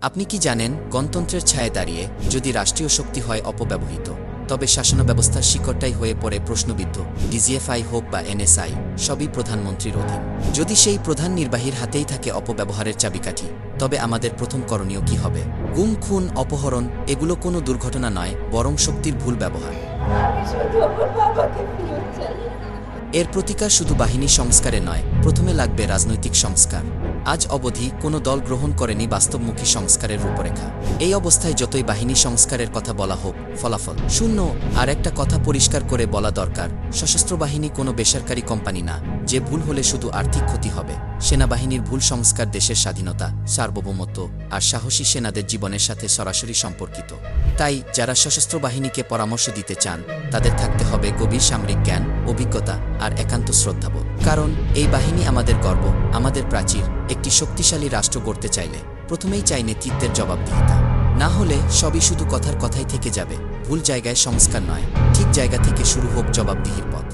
আপনি কি জানেন, গণতন্ত্রের ছায়ায় দাঁড়িয়ে যদি রাষ্ট্রীয় শক্তি হয় অপব্যবহৃত, তবে শাসন ব্যবস্থার শিকড়টাই হয়ে পড়ে প্রশ্নবিদ্ধ। ডিজিএফআই হোক বা এনএসআই, সবই প্রধানমন্ত্রীর অধীন। যদি সেই প্রধান নির্বাহীর হাতেই থাকে অপব্যবহারের চাবিকাঠি, তবে আমাদের প্রথম করণীয় কি হবে? গুম, খুন, অপহরণ এগুলো কোনো দুর্ঘটনা নয়, বরং শক্তির ভুল ব্যবহার। আমি শুধু আমার বাবাকে ফিরে চাই। এর প্রতিকার শুধু বাহিনী সংস্কারে নয়, প্রথমে লাগবে রাজনৈতিক সংস্কার। আজ অবধি কোনো দল গ্রহণ করেনি বাস্তবমুখী সংস্কারের রূপরেখা। এই অবস্থায় যতই বাহিনী সংস্কারের কথা বলা হোক, ফলাফল শূন্য। আর একটা কথা পরিষ্কার করে বলা দরকার, সশস্ত্র বাহিনী কোনো বেসরকারি কোম্পানি না, যে ভুল হলে শুধু আর্থিক ক্ষতি হবে। সেনাবাহিনীর ভুল সংস্কার দেশের স্বাধীনতা, সার্বভৌমত্ব আর সাহসী সেনাদের জীবনের সাথে সরাসরি সম্পর্কিত। তাই যারা সশস্ত্র বাহিনীকে পরামর্শ দিতে চান, তাদের থাকতে হবে গভীর সামরিক জ্ঞান, অভিজ্ঞতা আর একান্ত শ্রদ্ধাবোধ। কারণ এই বাহিনী আমাদের গর্ব, আমাদের প্রাচীর। একটি শক্তিশালী রাষ্ট্র গড়তে চাইলে প্রথমেই চাই নেতৃত্বের জবাবদিহিতা। না হলে সবই শুধু কথার কথাই থেকে যাবে। ভুল জায়গায় সংস্কার নয়, ঠিক জায়গা থেকে শুরু হোক জবাবদিহির পথ।